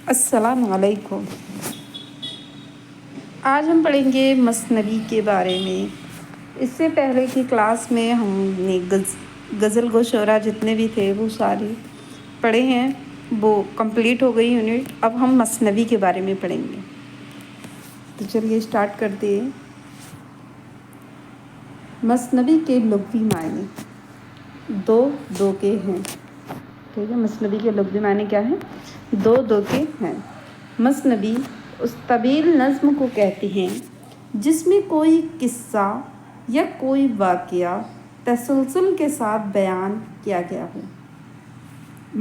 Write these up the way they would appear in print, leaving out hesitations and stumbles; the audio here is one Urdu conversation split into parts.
السلام علیکم۔ آج ہم پڑھیں گے مثنوی کے بارے میں۔ اس سے پہلے کی کلاس میں ہم نے غزل گو شعرا جتنے بھی تھے وہ سارے پڑھے ہیں، وہ کمپلیٹ ہو گئی یونٹ۔ اب ہم مثنوی کے بارے میں پڑھیں گے، تو چلیے اسٹارٹ کرتے ہیں۔ مثنوی کے لغوی معنی دو کے ہیں، ٹھیک ہے۔ مثنوی کے لغوی معنی کیا ہیں؟ دو کے ہیں۔ مثنوی اس طویل نظم کو کہتے ہیں جس میں کوئی قصہ یا کوئی واقعہ تسلسل کے ساتھ بیان کیا گیا ہو۔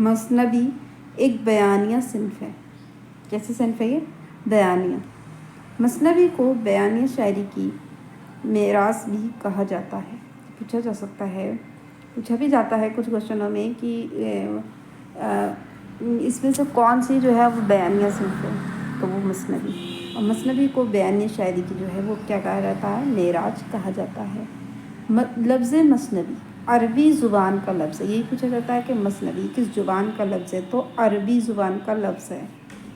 مثنوی ایک بیانیہ صنف ہے۔ کیسی صنف ہے یہ؟ بیانیہ۔ مثنوی کو بیانیہ شاعری کی میراث بھی کہا جاتا ہے۔ پوچھا جا سکتا ہے، پوچھا بھی جاتا ہے کچھ کوشچنوں میں کہ اس میں سے کون سی جو ہے وہ بیانیہ صنف ہے، تو وہ مثنوی۔ اور مثنوی کو بیانیہ شاعری کی جو ہے وہ کیا کہا جاتا ہے؟ معراج کہا جاتا ہے۔ لفظ مثنوی عربی زبان کا لفظ ہے۔ یہی پوچھا جاتا ہے کہ مثنوی کس زبان کا لفظ ہے، تو عربی زبان کا لفظ ہے،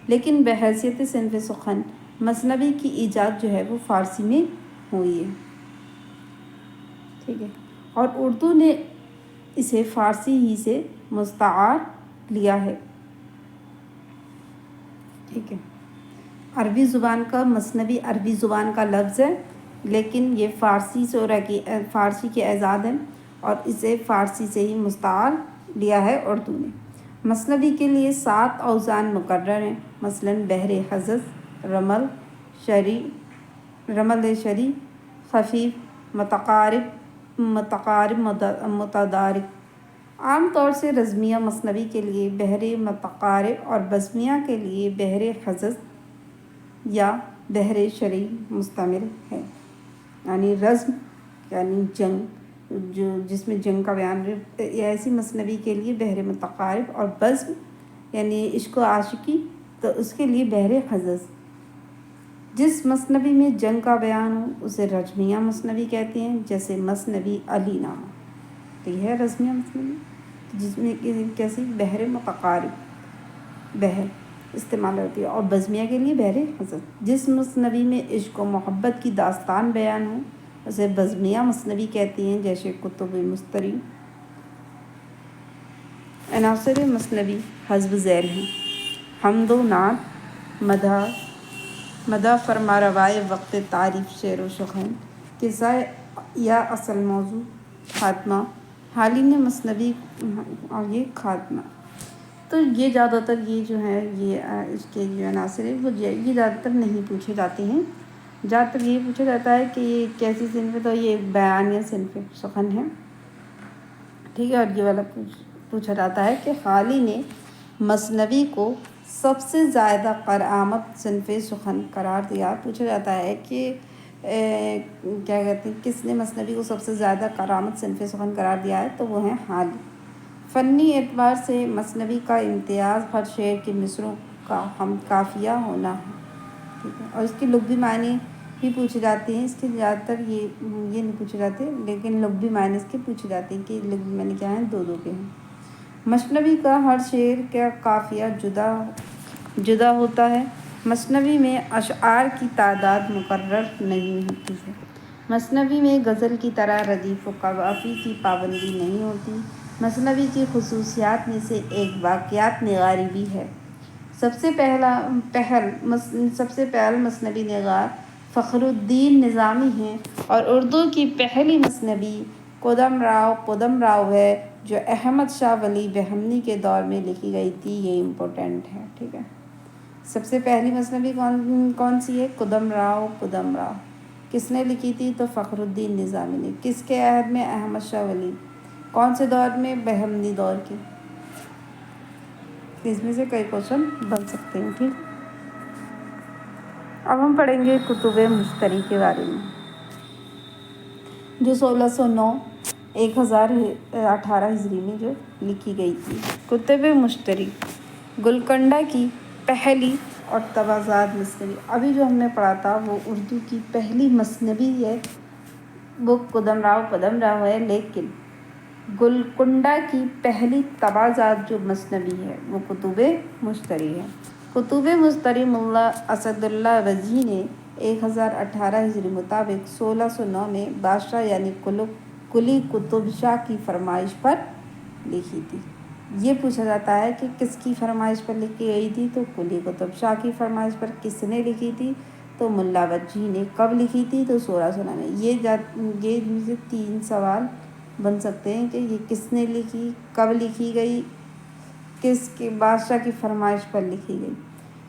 لیکن بحیثیت صنف سخن مثنوی کی ایجاد جو ہے وہ فارسی میں ہوئی ہے، ٹھیک ہے، اور اردو نے اسے فارسی ہی سے مستعار لیا ہے، ٹھیک ہے۔ عربی زبان کا مثنوی عربی زبان کا لفظ ہے، لیکن یہ فارسی کے ایجاد ہے اور اسے فارسی سے ہی مستعار لیا ہے اردو نے۔ مثنوی کے لیے 7 اوزان مقرر ہیں، مثلاً بحر حجز، رمل شری، خفیف، متقارب، متدارک۔ عام طور سے رزمیہ مثنوی کے لیے بحر متقارب اور بزمیہ کے لیے بحر حجز یا بحر شری مستعمل ہے۔ یعنی رزم یعنی جنگ، جس میں جنگ کا بیان ہے، ایسی مثنوی کے لیے بحر متقارب، اور بزم یعنی عشق و عاشقی، تو اس کے لیے بحر حجز۔ جس مثنوی میں جنگ کا بیان ہو اسے رزمیہ مثنوی کہتے ہیں، جیسے مثنوی علی نامہ، تو یہ ہے رزمیہ مثنوی، جس میں کیسی بحر متقارب بحر استعمال ہوتی ہے، اور بزمیہ کے لیے بحر حجز۔ جس مثنوی میں عشق و محبت کی داستان بیان ہو اسے بزمیہ مثنوی کہتے ہیں، جیسے کتب مستری۔ عناصر مثنوی حسب ذیل ہیں: حمد و نعت، مدح فرما روائے وقت تعریف، شعر و شخن، قصہ یا اصل موضوع، خاتمہ۔ حالین مثنوی اور یہ خاتمہ، تو یہ زیادہ تر یہ جو ہے یہ اس کے جو عناصر ہیں وہ یہ زیادہ تر نہیں پوچھے جاتے ہیں۔ زیادہ تر یہ پوچھا جاتا ہے کہ یہ کیسی صنف ہے، تو یہ بیانیہ صنف سخن ہے، ٹھیک ہے۔ اور یہ والا پوچھا جاتا ہے کہ حالی نے مثنوی کو سب سے زیادہ کارآمد صنف سخن قرار دیا۔ پوچھا جاتا ہے کہ کیا کہتے ہیں، کس نے مثنوی کو سب سے زیادہ کارآمد صنف سخن قرار دیا ہے، تو وہ ہیں حالی۔ فنی اعتبار سے مثنوی کا امتیاز ہر شعر کے مصرعوں کا ہم قافیہ ہونا ہے، ٹھیک ہے۔ اور اس کے لغوی معنی بھی پوچھے جاتے ہیں، اس کے زیادہ تر یہ نہیں پوچھے جاتے، لیکن لغوی معنی اس کے پوچھے جاتے ہیں کہ لغوی معنی کیا ہیں، دو کے ہیں۔ مثنوی کا ہر شعر کا قافیہ جدا ہوتا ہے۔ مثنوی میں اشعار کی تعداد مقرر نہیں ہوتی ہے۔ مثنوی میں غزل کی طرح ردیف و قوافی کی پابندی نہیں ہوتی۔ مثنوی کی خصوصیات میں سے ایک واقعات نگاری بھی ہے۔ سب سے پہل مثنوی نگار فخر الدین نظامی ہیں، اور اردو کی پہلی مثنوی قدم راؤ ہے، جو احمد شاہ ولی بہمنی کے دور میں لکھی گئی تھی۔ یہ امپورٹنٹ ہے، ٹھیک ہے۔ سب سے پہلی مثنوی کون سی ہے؟ قدم راؤ۔ کس نے لکھی تھی؟ تو فخر الدین نظامی نے۔ کس کے عہد میں؟ احمد شاہ ولی۔ کون سے دور میں؟ بہمنی دور کے۔ اس میں سے کئی کوشچن بن سکتے ہیں، ٹھیک۔ اب ہم پڑھیں گے کتب مشتری کے بارے میں، جو 1609 1018 ہجری میں جو لکھی گئی تھی۔ کتب مشتری گولکنڈہ کی پہلی اور طبعزاد مثنوی۔ ابھی جو ہم نے پڑھا تھا وہ اردو کی پہلی مثنوی ہے، وہ قدم راؤ ہے، لیکن گولکنڈہ کی پہلی طبعزاد جو مثنوی ہے وہ کتب مشتری ہے۔ کتب مستری ملا اسد اللہ وجی نے 1018 ہجری مطابق 1609 میں بادشاہ یعنی قلی قطب شاہ کی فرمائش پر لکھی تھی۔ یہ پوچھا جاتا ہے کہ کس کی فرمائش پر لکھی گئی تھی، تو قلی قطب شاہ کی فرمائش پر کس نے لکھی تھی، تو ملا وجی نے۔ کب لکھی تھی، تو 1609 میں۔ یہ مجھے 3 سوال بن سکتے ہیں کہ یہ کس نے لکھی، کب لکھی گئی، کس کے بادشاہ کی فرمائش پر لکھی گئی۔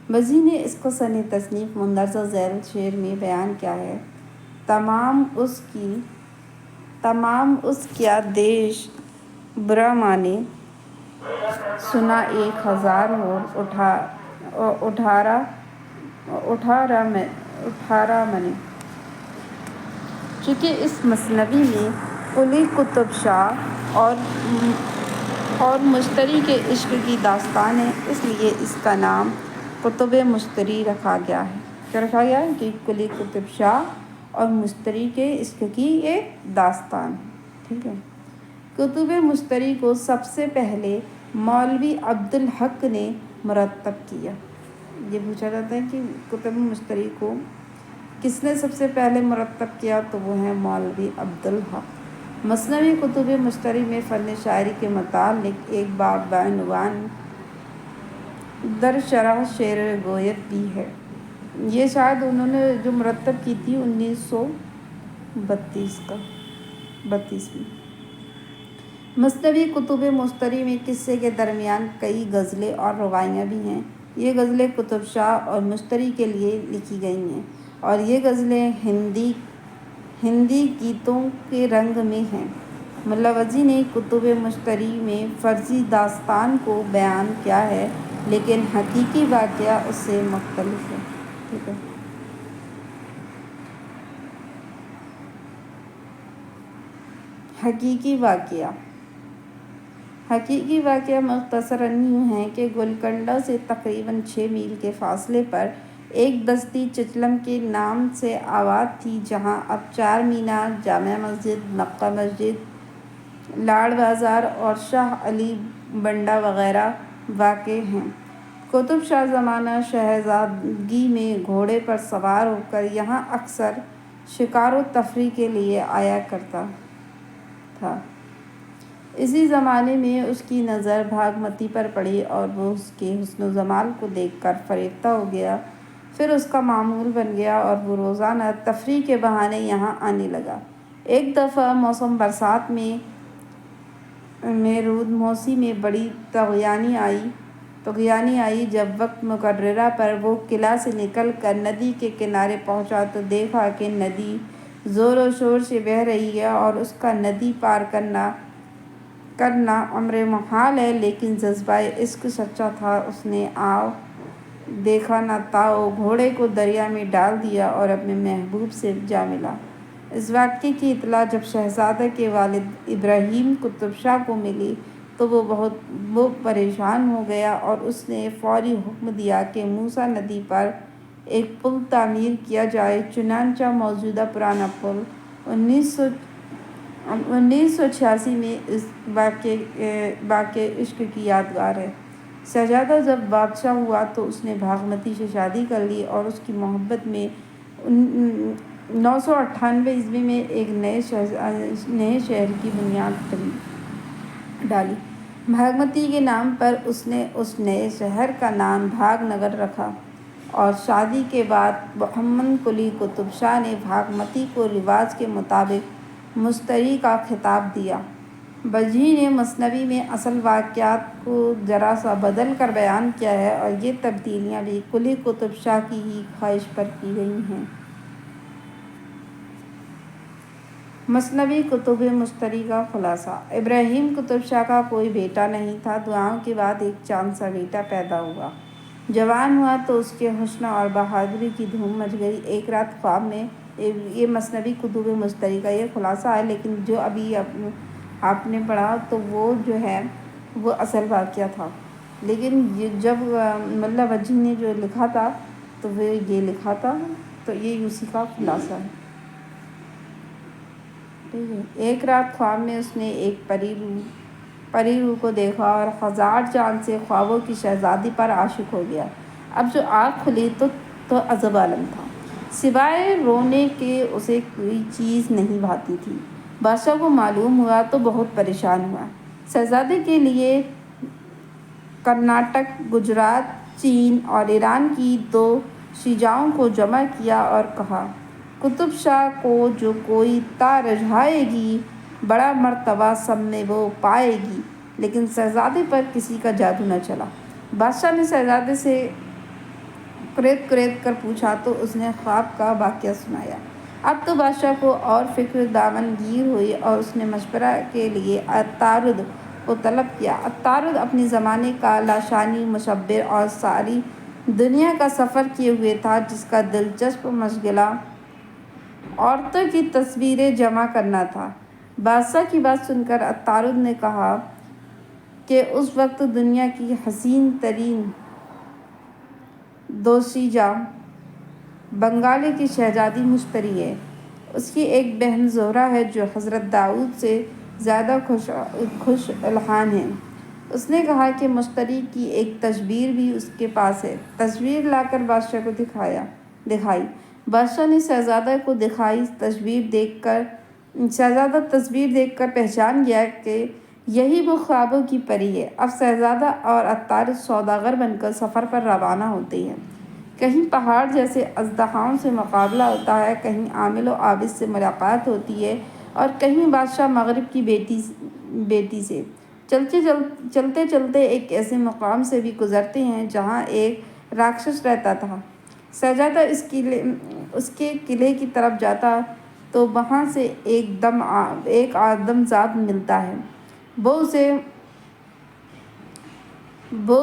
وجی نے اس کو سن تصنیف مندرجہ ذیل شعر میں بیان کیا ہے: تمام اس کیا دیش برا مانے، سنا 1000 اور 18 منے۔ چونکہ اس مثنوی میں قلی قطب شاہ اور مشتری کے عشق کی داستان ہے، اس لیے اس کا نام کتب مشتری رکھا گیا ہے۔ کیا رکھا گیا ہے؟ کہ قلی قطب شاہ اور مشتری کے عشق کی ایک داستان ہے۔ ٹھیک ہے۔ کتب مشتری کو سب سے پہلے مولوی عبدالحق نے مرتب کیا۔ یہ پوچھا جاتا ہے کہ کتب مشتری کو کس نے سب سے پہلے مرتب کیا، تو وہ ہیں مولوی عبدالحق۔ مثنوی کتب مشتری میں فن شاعری کے متعلق ایک باب بعنوان در شرح شعر گویت بھی ہے۔ یہ شاید انہوں نے جو مرتب کی تھی 1932 میں۔ مثنوی کتب مشتری میں قصے کے درمیان کئی غزلیں اور روایاں بھی ہیں۔ یہ غزلیں قطب شاہ اور مشتری کے لیے لکھی گئی ہیں، اور یہ غزلیں ہندی گیتوں کے رنگ میں ہیں۔ ملا وجی نے کتب مشتری میں فرضی داستان کو بیان کیا ہے، لیکن حقیقی واقعہ اس سے مختلف ہے۔ ٹھیک ہے۔ حقیقی واقعہ مختصراً یوں ہے کہ گولکنڈہ سے تقریباً 6 میل کے فاصلے پر ایک بستی چچلم کے نام سے آباد تھی، جہاں اب 4 مینار، جامع مسجد، مکہ مسجد، لاڑ بازار اور شاہ علی بنڈا وغیرہ واقع ہیں۔ قطب شاہ زمانہ شہزادگی میں گھوڑے پر سوار ہو کر یہاں اکثر شکار و تفریح کے لیے آیا کرتا تھا۔ اسی زمانے میں اس کی نظر بھاگمتی پر پڑی اور وہ اس کے حسن و جمال کو دیکھ کر فریفتہ ہو گیا۔ پھر اس کا معمول بن گیا اور وہ روزانہ تفریح کے بہانے یہاں آنے لگا۔ ایک دفعہ موسم برسات میں رود موسی میں بڑی طغیانی آئی۔ جب وقت مقررہ پر وہ قلعہ سے نکل کر ندی کے کنارے پہنچا تو دیکھا کہ ندی زور و شور سے بہہ رہی ہے اور اس کا ندی پار کرنا امر محال ہے، لیکن جذبہ عشق سچا تھا۔ اس نے آؤ دیکھا نہ تاؤ گھوڑے کو دریا میں ڈال دیا اور اپنے محبوب سے جا ملا۔ اس واقعے کی اطلاع جب شہزادہ کے والد ابراہیم قطب شاہ کو ملی تو وہ پریشان ہو گیا اور اس نے فوری حکم دیا کہ موسیٰ ندی پر ایک پل تعمیر کیا جائے۔ چنانچہ موجودہ پرانا پل 1986 میں اس واقع عشق کی یادگار ہے۔ شہزادہ جب بادشاہ ہوا تو اس نے بھاگمتی سے شادی کر لی اور اس کی محبت میں 998 عیسوی میں ایک نئے شہر کی بنیاد ڈالی۔ بھاگمتی کے نام پر اس نے اس نئے شہر کا نام بھاگ نگر رکھا، اور شادی کے بعد محمد قلی قطب شاہ نے بھاگمتی کو رواج کے مطابق مشتری کا خطاب دیا۔ وجی نے مثنوی میں اصل واقعات کو ذرا سا بدل کر بیان کیا ہے، اور یہ تبدیلیاں بھی قلی قطب شاہ کی ہی خواہش پر کی گئی ہیں۔ مثنوی کتب مشتری کا خلاصہ: ابراہیم قطب شاہ کا کوئی بیٹا نہیں تھا۔ دعاؤں کے بعد ایک چاند سا بیٹا پیدا ہوا۔ جوان ہوا تو اس کے حسن اور بہادری کی دھوم مچ گئی۔ ایک رات خواب میں، یہ مثنوی کتب مشتری کا یہ خلاصہ ہے، لیکن جو ابھی آپ نے پڑھا تو وہ جو ہے وہ اصل واقعہ تھا، لیکن جب ملا وجی نے جو لکھا تھا تو وہ یہ لکھا تھا، تو یہ اسی کا خلاصہ ہے۔ ایک رات خواب میں اس نے ایک پری روح کو دیکھا اور ہزار چاند سے خوابوں کی شہزادی پر عاشق ہو گیا۔ اب جو آنکھ کھلی تو عجب عالم تھا، سوائے رونے کے اسے کوئی چیز نہیں بھاتی تھی۔ بادشاہ کو معلوم ہوا تو بہت پریشان ہوا۔ شہزادے کے لیے کرناٹک، گجرات، چین اور ایران کی 2 شجاعوں کو جمع کیا اور کہا، قطب شاہ کو جو کوئی تا رجھائے گی، بڑا مرتبہ سب میں وہ پائے گی، لیکن شہزادے پر کسی کا جادو نہ چلا۔ بادشاہ نے شہزادے سے کریت کر پوچھا تو اس نے خواب کا واقعہ سنایا۔ اب تو بادشاہ کو اور فکر دامن گیر ہوئی اور اس نے مشورہ کے لیے عطارد کو طلب کیا۔ عطارد اپنے زمانے کا لاشعوری مشاور اور ساری دنیا کا سفر کیے ہوئے تھا، جس کا دلچسپ مشغلہ عورتوں کی تصویریں جمع کرنا تھا۔ بادشاہ کی بات سن کر عطارد نے کہا کہ اس وقت دنیا کی حسین ترین دوشیزہ بنگالے کی شہزادی مشتری ہے۔ اس کی ایک بہن زہرہ ہے جو حضرت داؤد سے زیادہ خوش الحان ہے۔ اس نے کہا کہ مشتری کی ایک تصویر بھی اس کے پاس ہے۔ تصویر لا کر بادشاہ کو دکھائی۔ بادشاہ نے شہزادہ کو دکھائی۔ شہزادہ تصویر دیکھ کر پہچان گیا کہ یہی وہ خوابوں کی پری ہے۔ اب شہزادہ اور عطارد سوداگر بن کر سفر پر روانہ ہوتے ہیں۔ کہیں پہاڑ جیسے اژدہاؤں سے مقابلہ ہوتا ہے، کہیں عامل و عابد سے ملاقات ہوتی ہے اور کہیں بادشاہ مغرب کی بیٹی سے۔ چلتے چلتے ایک ایسے مقام سے بھی گزرتے ہیں جہاں ایک راکشس رہتا تھا۔ شہزادہ اس کے قلعے کی طرف جاتا تو وہاں سے ایک آدم زاد ملتا ہے۔ وہ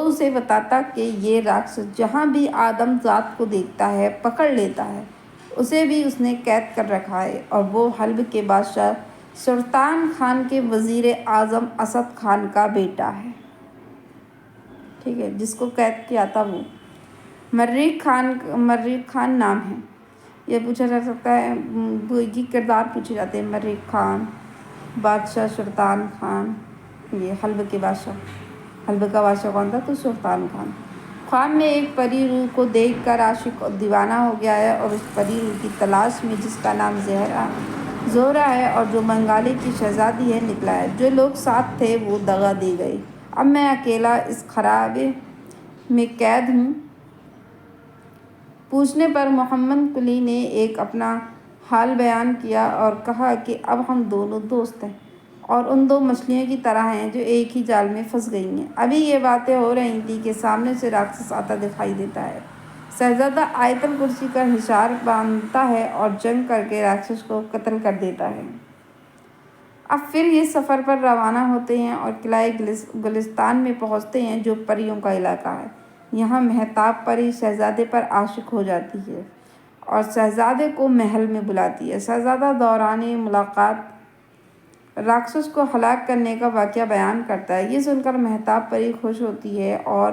اسے بتاتا کہ یہ راکشس جہاں بھی آدم زاد کو دیکھتا ہے پکڑ لیتا ہے۔ اسے بھی اس نے قید کر رکھا ہے اور وہ حلب کے بادشاہ سلطان خان کے وزیر اعظم اسد خان کا بیٹا ہے۔ ٹھیک ہے، جس کو قید کیا تھا وہ مریخ خان نام ہے۔ یہ پوچھا جا سکتا ہے، یہ کردار پوچھے جاتے ہیں، مریخ خان، بادشاہ سلطان خان، یہ حلب کے بادشاہ۔ حلب کا بادشاہ کون تھا؟ تو سلطان خان۔ خواب میں ایک پری روح کو دیکھ کر عاشق دیوانہ ہو گیا ہے اور اس پری روح کی تلاش میں، جس کا نام زہرہ ہے اور جو بنگالے کی شہزادی ہے، نکلا ہے۔ جو لوگ ساتھ تھے وہ دغا دے گئے۔ اب میں اکیلا اس خرابے میں قید ہوں۔ پوچھنے پر محمد قلی نے ایک اپنا حال بیان کیا اور کہا کہ اب ہم دونوں دوست ہیں اور ان 2 مچھلیوں کی طرح ہیں جو ایک ہی جال میں پھنس گئی ہیں۔ ابھی یہ باتیں ہو رہی تھیں کہ سامنے سے راکشس آتا دکھائی دیتا ہے۔ شہزادہ آیت الکرسی کا حصار باندھتا ہے اور جنگ کر کے راکشس کو قتل کر دیتا ہے۔ اب پھر یہ سفر پر روانہ ہوتے ہیں اور قلعہ گلستان میں پہنچتے ہیں جو پریوں کا علاقہ ہے۔ یہاں مہتاب پری شہزادے پر عاشق ہو جاتی ہے اور شہزادے کو محل میں بلاتی ہے۔ شہزادہ دوران ملاقات راکشس کو ہلاک کرنے کا واقعہ بیان کرتا ہے۔ یہ سن کر مہتاب پری خوش ہوتی ہے اور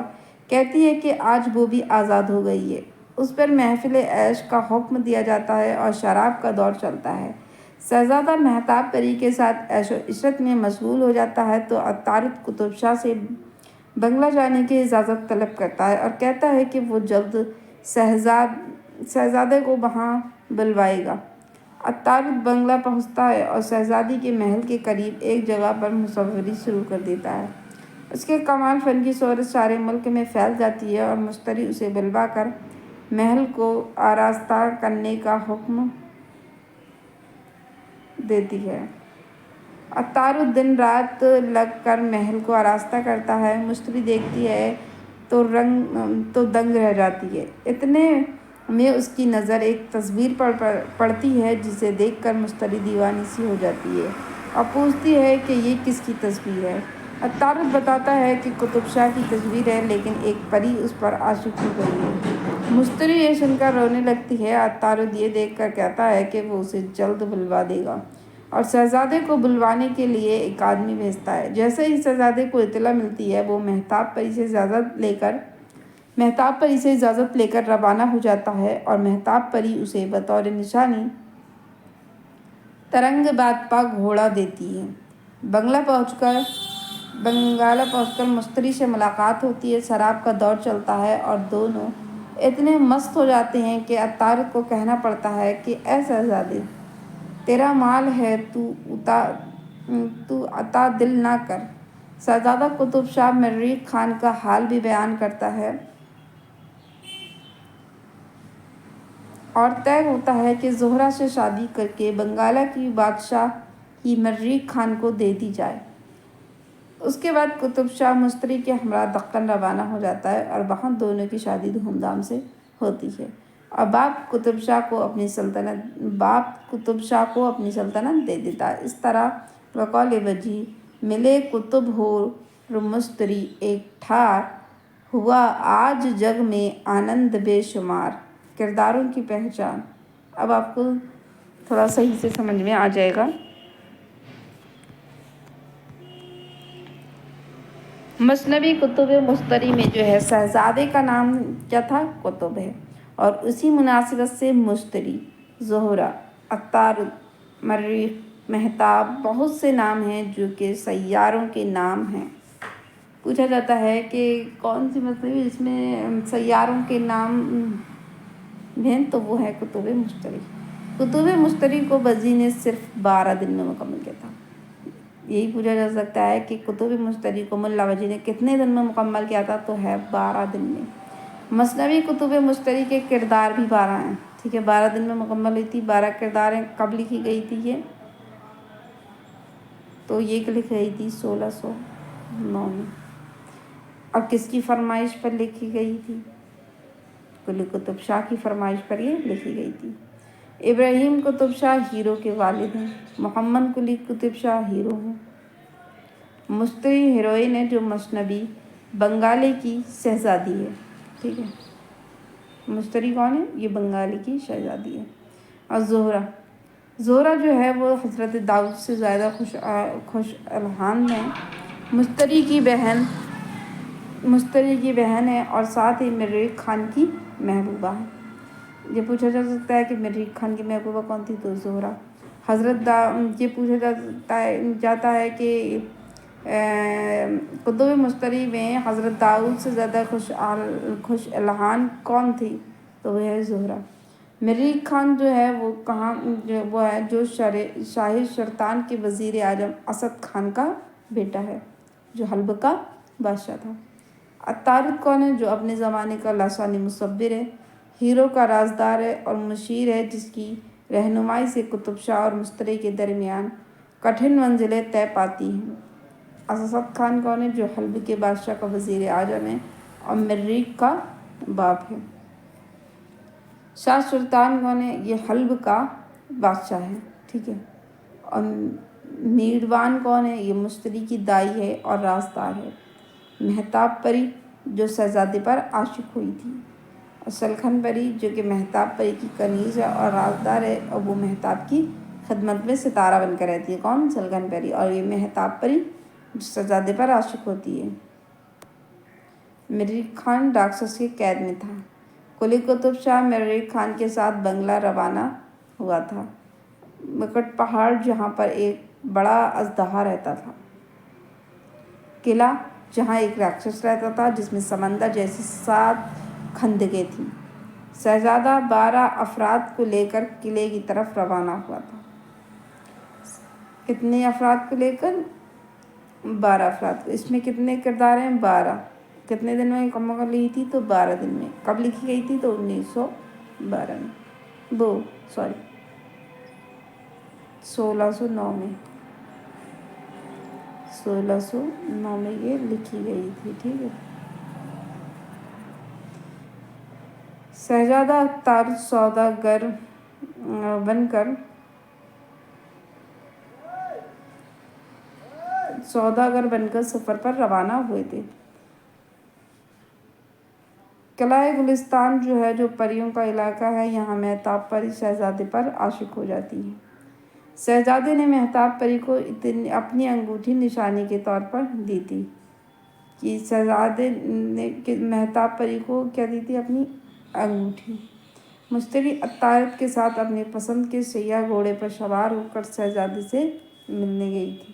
کہتی ہے کہ آج وہ بھی آزاد ہو گئی ہے۔ اس پر محفل عیش کا حکم دیا جاتا ہے اور شراب کا دور چلتا ہے۔ شہزادہ مہتاب پری کے ساتھ عیش و عشرت میں مشغول ہو جاتا ہے تو عطارد قطب شاہ سے بنگلہ جانے کی اجازت طلب کرتا ہے اور کہتا ہے کہ وہ جلد شہزادے کو وہاں بلوائے گا۔ عطارد بنگلہ پہنچتا ہے اور شہزادی کے محل کے قریب ایک جگہ پر مصوری شروع کر دیتا ہے۔ اس کے کمال فن کی شہرت سارے ملک میں پھیل جاتی ہے اور مشتری اسے بلوا کر محل کو آراستہ کرنے کا حکم دیتی ہے۔ عطارد دن رات لگ کر محل کو آراستہ کرتا ہے۔ مشتری دیکھتی ہے تو دنگ رہ جاتی ہے۔ اتنے میں اس کی نظر ایک تصویر پر پڑتی ہے جسے دیکھ کر مشتری دیوانی سی ہو جاتی ہے اور پوچھتی ہے کہ یہ کس کی تصویر ہے۔ عطارد بتاتا ہے کہ قطب شاہ کی تصویر ہے، لیکن ایک پری اس پر عاشق ہو گئی ہے۔ مشتری یہ سن کر رونے لگتی ہے۔ عطارد یہ دیکھ کر کہتا ہے کہ وہ اسے جلد بلوا دے گا اور شہزادے کو بلوانے کے لیے ایک آدمی بھیجتا ہے۔ جیسے ہی شہزادے کو اطلاع ملتی ہے، وہ مہتاب پری سے اجازت لے کر روانہ ہو جاتا ہے اور مہتاب پری اسے بطور نشانی ترنگ بادپا گھوڑا دیتی ہے۔ بنگلہ پہنچ کر مشتری سے ملاقات ہوتی ہے۔ شراب کا دور چلتا ہے اور دونوں اتنے مست ہو جاتے ہیں کہ عطارد کو کہنا پڑتا ہے کہ اے شہزادے، تیرا مال ہے، تو عطا دل نہ کر۔ شہزادہ قطب شاہ مریخ خان کا حال بھی بیان کرتا ہے اور طے ہوتا ہے کہ زہرہ سے شادی کر کے بنگالہ کی بادشاہی مریخ خان کو دے دی جائے۔ اس کے بعد قطب شاہ مشتری کے ہمراہ دکن روانہ ہو جاتا ہے اور وہاں دونوں کی شادی دھوم دھام سے ہوتی ہے اور باپ قطب شاہ کو اپنی سلطنت دے دیتا ہے۔ اس طرح بقول وجی ملے قطب ہو مشتری ایک ٹھار، ہوا آج جگ میں آنند بے شمار۔ کرداروں کی پہچان، اب آپ کو تھوڑا صحیح سے سمجھ میں آ جائے گا۔ مثنوی کتب مشتری میں جو ہے شہزادے کا نام کیا تھا؟ قطب ہے، اور اسی مناسبت سے مشتری، زہرہ، عطارد، مریخ، مہتاب بہت سے نام ہیں جو کہ سیاروں کے نام ہیں۔ پوچھا جاتا ہے کہ کون سی مثنوی جس میں سیاروں کے نام ہیں، تو وہ ہے کتب مشتری۔ کتب مشتری کو وجی نے صرف 12 دن میں مکمل کیا تھا۔ یہی پوچھا جا سکتا ہے کہ کتب مشتری کو ملا وجی نے کتنے دن میں مکمل کیا تھا، تو ہے 12 دن میں۔ مثنوی کتب مشتری کے کردار بھی 12 ہیں، ٹھیک ہے، 12 دن میں مکمل ہوئی تھی۔ 12 کردار ہیں، کب لکھی گئی تھی یہ؟ تو یہ لکھی گئی تھی 1609 میں، اور کس کی فرمائش پر لکھی گئی تھی؟ قلی قطب شاہ کی فرمائش پر یہ لکھی گئی تھی۔ ابراہیم قطب شاہ ہیرو کے والد ہیں، محمد قلی قطب شاہ ہیرو ہیں۔ مشتری ہیروئن ہے جو مثنوی بنگالے کی شہزادی ہے، ٹھیک ہے۔ مشتری کون ہے؟ یہ بنگالے کی شہزادی ہے۔ اور زہرہ جو ہے وہ حضرت داؤد سے زیادہ خوش الحان ہے، مشتری کی بہن ہے اور ساتھ ہی مریخ خان کی محبوبہ ہے۔ یہ پوچھا جا سکتا ہے کہ مریخ خان کی محبوبہ کون تھی؟ تو زہرہ۔ یہ پوچھا جاتا ہے کہ کتب مشتری میں حضرت داؤد سے زیادہ خوش الحان کون تھی؟ تو وہ ہے زہرہ۔ مریخ خان جو ہے وہ ہے جو شاہ شرطان کے وزیر اعظم اسد خان کا بیٹا ہے، جو حلب کا بادشاہ تھا۔ عطارد کون ہے؟ جو اپنے زمانے کا لسانی مصور ہے، ہیرو کا رازدار ہے اور مشیر ہے، جس کی رہنمائی سے قطب شاہ اور مشتری کے درمیان کٹھن منزلیں طے پاتی ہیں۔ اسد خان کون ہے؟ جو حلب کے بادشاہ کا وزیر اعظم ہے اور مریخ کا باپ ہے۔ شاہ شرطان کون ہے؟ یہ حلب کا بادشاہ ہے، ٹھیک ہے۔ اور میروان کون ہے؟ یہ مشتری کی دائی ہے اور رازدار ہے۔ مہتاب پری جو شہزادے پر عاشق ہوئی تھی، اور سلکھن پری جو کہ مہتاب پری کی کنیز ہے اور رازدار ہے، اور وہ مہتاب کی خدمت میں ستارہ بن کر رہتی ہے۔ کون؟ سلکھن پری۔ اور یہ مہتاب پری جو شہزادے پر عاشق ہوتی ہے۔ مریخ خان راکشس کے قید میں تھا۔ قلی قطب شاہ مریخ خان کے ساتھ بنگلہ روانہ ہوا تھا، مکٹ پہاڑ جہاں پر ایک بڑا اژدہا رہتا تھا، قلعہ جہاں ایک راکشس رہتا تھا جس میں سمندر جیسی 7 کھندقیں تھیں۔ شہزادہ 12 افراد کو لے کر قلعے کی طرف روانہ ہوا تھا۔ کتنے افراد کو لے کر؟ 12 افراد کو۔ اس میں کتنے کردار ہیں؟ 12۔ کتنے دن میں مکمل لی تھی؟ تو 12 دن میں۔ کب لکھی گئی تھی؟ تو 1912 میں، 1609 میں، 1609 میں یہ لکھی گئی تھی، ٹھیک ہے۔ شہزادہ عطارد سوداگر بن کر سفر پر روانہ ہوئے تھے۔ قلعہ گلستان جو ہے جو پریوں کا علاقہ ہے، یہاں مہتاب پری شہزادے پر عاشق ہو جاتی ہے۔ شہزادے نے مہتاب پری کو اپنی انگوٹھی نشانی کے طور پر دی تھی، کہ شہزادے نے مہتاب پری کو کیا دی تھی؟ اپنی انگوٹھی۔ مشتری عطارد کے ساتھ اپنی پسند کے سیاہ گھوڑے پر سوار ہو کر شہزادے سے ملنے گئی تھی۔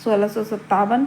1657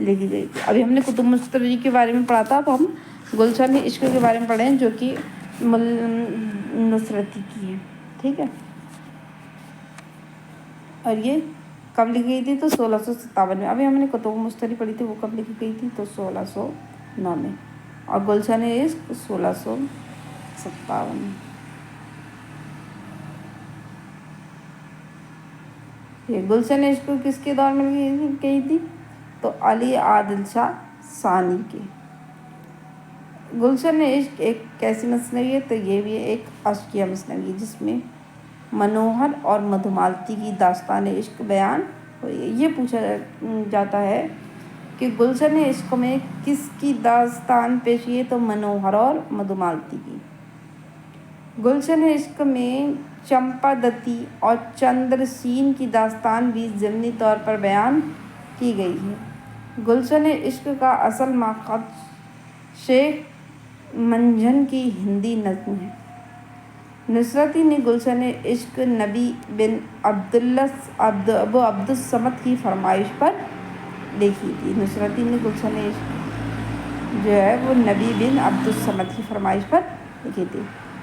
لکھی گئی تھی۔ ابھی ہم نے کتب مستدرجہ کے بارے میں پڑھا تھا، اب ہم گلشن عشق کے بارے میں پڑھیں جو کہ نصرتی کی ہے، ٹھیک ہے۔ اور یہ کب لکھی گئی تھی؟ تو 1657 میں۔ ابھی ہم نے کتب مستدرجہ پڑھی تھی، وہ کب لکھی گئی تھی؟ تو 1609 میں، اور گلشن عشق 1657 میں۔ یہ گلشن عشق کس کے دور میں لکھی گئی تھی؟ تو علی عادل شاہ ثانی کے۔ گلشن عشق ایک کیسی مثنوی ہے؟ تو یہ بھی ایک عشقیہ مثنوی ہے جس میں منوہر اور مدھومالتی کی داستان عشق بیان ہوئی ہے۔ یہ پوچھا جاتا ہے کہ گلشن عشق میں کس کی داستان پیش کی ہے؟ تو منوہر اور مدھومالتی کی۔ گلشن عشق میں چمپا دتی اور چندر سین کی داستان بھی ضمنی طور پر بیان کی گئی ہے۔ گلشن عشق کا اصل ماخذ شیخ منجھن کی ہندی نظم ہے۔ نصرتی نے گلشن عشق نبی بن ابو عبد الصمد کی فرمائش پر لکھی تھی۔ نصرتی نے گلشن عشق جو ہے وہ نبی بن عبد الصمد کی فرمائش پر لکھی تھی۔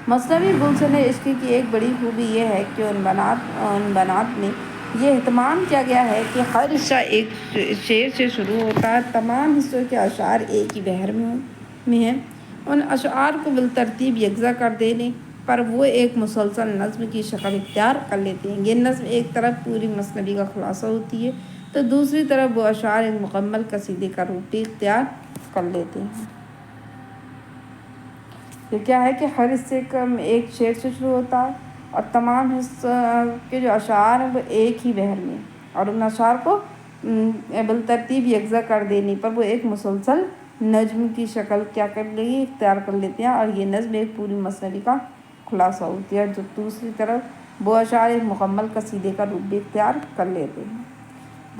مثنوی گلشن عشق کی ایک بڑی خوبی یہ ہے کہ عنوانات میں یہ اہتمام کیا گیا ہے کہ ہر حصہ ایک شعر سے شروع ہوتا ہے۔ تمام حصوں کے اشعار ایک ہی بحر میں ہیں۔ ان اشعار کو بالترتیب یکجا کر دینے پر وہ ایک مسلسل نظم کی شکل اختیار کر لیتے ہیں۔ یہ نظم ایک طرف پوری مثنوی کا خلاصہ ہوتی ہے تو دوسری طرف وہ اشعار ایک مکمل قصیدے کا روپ بھی اختیار کر لیتے ہیں۔ یہ کیا ہے کہ ہر حصے کا ایک شعر سے شروع ہوتا ہے اور تمام حصوں کے جو اشعار ہیں وہ ایک ہی بحر میں، اور ان اشعار کو بالترتیب یکجا کر دینے پر وہ ایک مسلسل نظم کی شکل کیا کر لے گی، اختیار کر لیتے ہیں، اور یہ نظم ایک پوری مثنوی کا خلاصہ ہوتی ہے، جو دوسری طرف وہ اشعار ایک مکمل قصیدے کا روپ بھی اختیار کر لیتے ہیں۔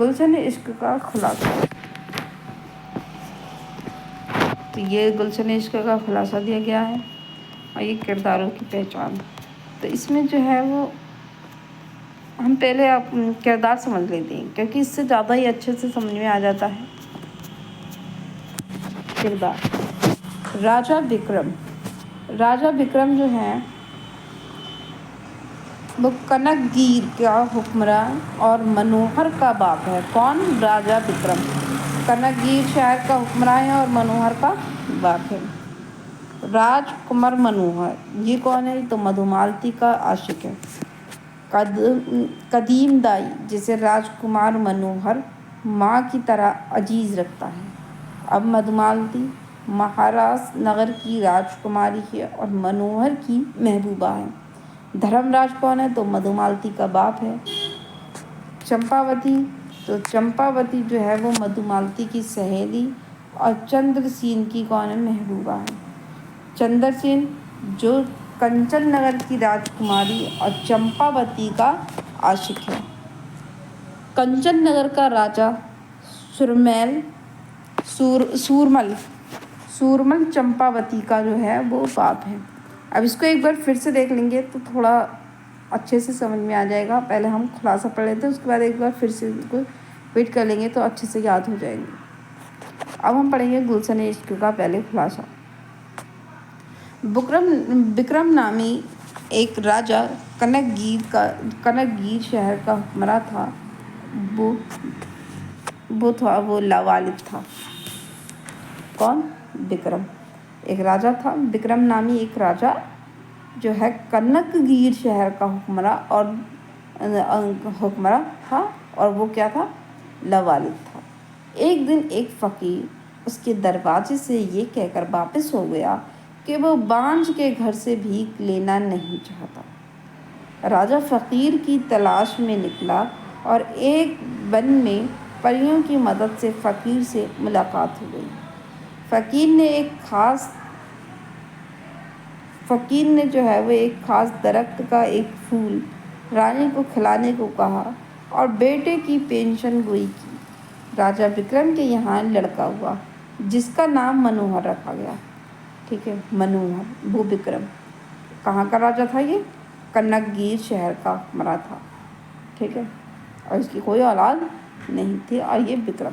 گلشن عشق کا خلاصہ، تو یہ گلشن عشق کا خلاصہ دیا گیا ہے، اور یہ کرداروں کی پہچان۔ تو اس میں جو ہے وہ ہم پہلے کردار سمجھ لیتے ہیں کیونکہ اس سے زیادہ ہی اچھے سے سمجھ میں آ جاتا ہے۔ کردار: راجہ بکرم۔ راجہ بکرم جو ہے وہ کنک گیر کا حکمراں اور منوہر کا باپ ہے۔ کون؟ راجہ بکرم کنک گیر شہر کا حکمراں ہے اور منوہر کا باپ ہے۔ راج کمار منوہر، یہ کون ہے؟ تو مدھومالتی کا عاشق ہے۔ قدیم دائی، جسے راج کمار منوہر ماں کی طرح عزیز رکھتا ہے۔ اب مدھومالتی مہاراج نگر کی راجکماری ہے اور منوہر کی محبوبہ ہے۔ دھرم راج کون ہے؟ تو مدھومالتی کا باپ ہے۔ چمپاوتی، تو چمپاوتی جو ہے وہ مدھومالتی کی سہیلی اور چندر سین کی کون ہے؟ محبوبہ ہے۔ چندر سین جو کنچن نگر کی راجکماری اور چمپاوتی کا عاشق ہے۔ کنچن نگر کا راجا سورمل چمپاوتی کا جو ہے وہ باپ ہے۔ اب اس کو ایک بار پھر سے دیکھ لیں گے تو تھوڑا اچھے سے سمجھ میں آ جائے گا۔ پہلے ہم خلاصہ پڑھ لیتے ہیں، اس کے بعد ایک بار پھر سے اس کو ریپیٹ کر لیں گے تو اچھے سے یاد ہو جائیں گے۔ اب ہم پڑھیں گے گلشن عشق کا پہلے خلاصہ۔ بکرم نامی ایک راجا کنک گیر شہر کا حکمراں تھا۔ وہ لاوالد تھا۔ کون؟ بکرم ایک راجا تھا۔ بکرم نامی ایک راجا جو ہے کنک گیر شہر کا حکمراں تھا، اور وہ کیا تھا؟ لاوالد تھا۔ ایک دن ایک فقیر اس کے دروازے سے یہ کہہ کر واپس ہو گیا کہ وہ بانجھ کے گھر سے بھیک لینا نہیں چاہتا۔ راجا فقیر کی تلاش میں نکلا اور ایک بن میں پریوں کی مدد سے فقیر سے ملاقات ہو گئی۔ فقیر نے جو ہے وہ ایک خاص درخت کا ایک پھول رانی کو کھلانے کو کہا اور بیٹے کی پیشن گوئی کی۔ راجا بکرم کے یہاں لڑکا ہوا جس کا نام منوہر رکھا گیا۔ ٹھیک ہے، منوہر وہ بکرم کہاں کا راجا تھا؟ یہ کنک گیر شہر کا حکمراں تھا۔ ٹھیک ہے، اور اس کی کوئی اولاد نہیں تھی، اور یہ بکرم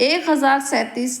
1037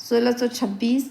1626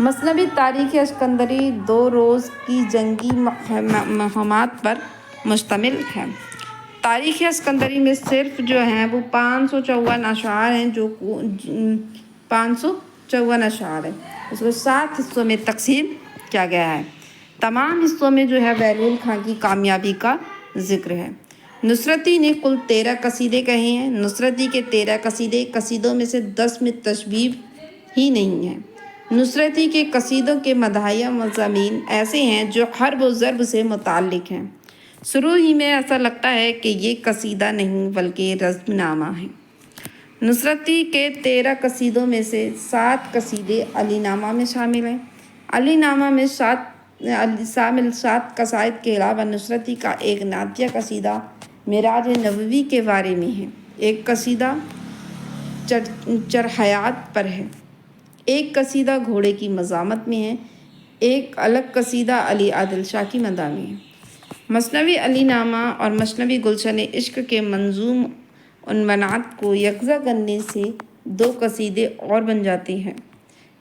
مثنوی تاریخ اسکندری 2 روز کی جنگی مہمات پر مشتمل ہے۔ تاریخ اسکندری میں صرف جو ہیں وہ 554 اشعار ہیں، جو 554 اشعار ہیں، اس کو 7 حصوں میں تقسیم کیا گیا ہے۔ تمام حصوں میں جو ہے بہلول خان کی کامیابی کا ذکر ہے۔ نصرتی نے کل 13 قصیدے کہے ہیں۔ نصرتی کے 13 قصیدوں میں سے 10 میں تشبیہ ہی نہیں ہے۔ نصرتی کے قصیدوں کے مداحیہ مضامین ایسے ہیں جو حرب و ضرب سے متعلق ہیں۔ شروع ہی میں ایسا لگتا ہے کہ یہ قصیدہ نہیں بلکہ رزم نامہ ہے۔ نصرتی کے 13 قصیدوں میں سے 7 قصیدے علی نامہ میں شامل ہیں۔ علی نامہ میں شامل 7 قصائد کے علاوہ نصرتی کا ایک نعتیہ قصیدہ معراج نبوی کے بارے میں ہے، ایک قصیدہ چرحیات پر ہے، ایک قصیدہ گھوڑے کی مزاحمت میں ہے، ایک الگ قصیدہ علی عادل شاہ کی مدح میں ہے۔ مثنوی علی نامہ اور مثنوی گلشن عشق کے منظوم عنوانات کو یکجا کرنے سے 2 قصیدے اور بن جاتے ہیں۔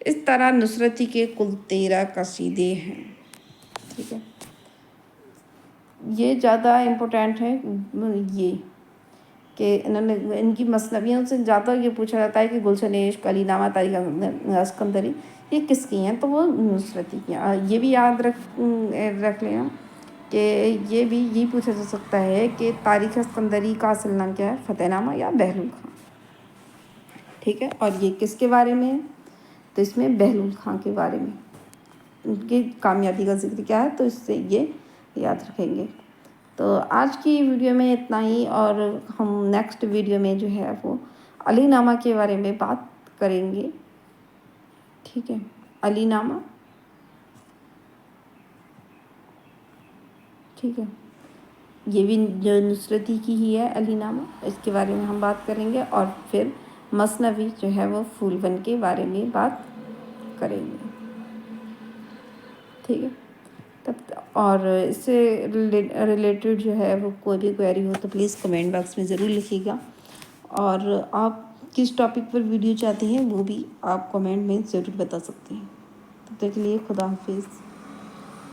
اس طرح نصرتی کے کل 13 قصیدے ہیں۔ ٹھیک ہے، یہ زیادہ امپورٹینٹ ہے، یہ کہ ان کی مثنویوں سے زیادہ یہ پوچھا جاتا ہے کہ گلشن عشق، علی نامہ، تاریخ اسکندری یہ کس کی ہیں، تو وہ نصرتی کی ہیں۔ یہ بھی یاد رکھ لینا کہ یہ بھی یہی پوچھا جا سکتا ہے کہ تاریخ اسکندری کا اصل نام کیا ہے، فتح نامہ یا بہلول خان۔ ٹھیک ہے، اور یہ کس کے بارے میں ہے، تو اس میں بہلول خان کے بارے میں، ان کی کامیابی کا ذکر کیا ہے، تو اس سے یہ یاد رکھیں گے۔ تو آج کی ویڈیو میں اتنا ہی، اور ہم نیکسٹ ویڈیو میں جو ہے وہ علی نامہ کے بارے میں بات کریں گے۔ ٹھیک ہے، علی نامہ، ٹھیک ہے، یہ بھی جو نصرتی کی ہی ہے علی نامہ، اس کے بارے میں ہم بات کریں گے، اور پھر مثنوی جو ہے وہ پھول بن کے بارے میں بات کریں گے۔ ٹھیک ہے، تب اور اس سے ریلیٹڈ جو ہے وہ کوئی بھی کوئری ہو تو پلیز کمنٹ باکس میں ضرور لکھیے گا، اور آپ کس ٹاپک پر ویڈیو چاہتے ہیں وہ بھی آپ کمنٹ میں ضرور بتا سکتے ہیں۔ تب تک کے لیے خدا حافظ۔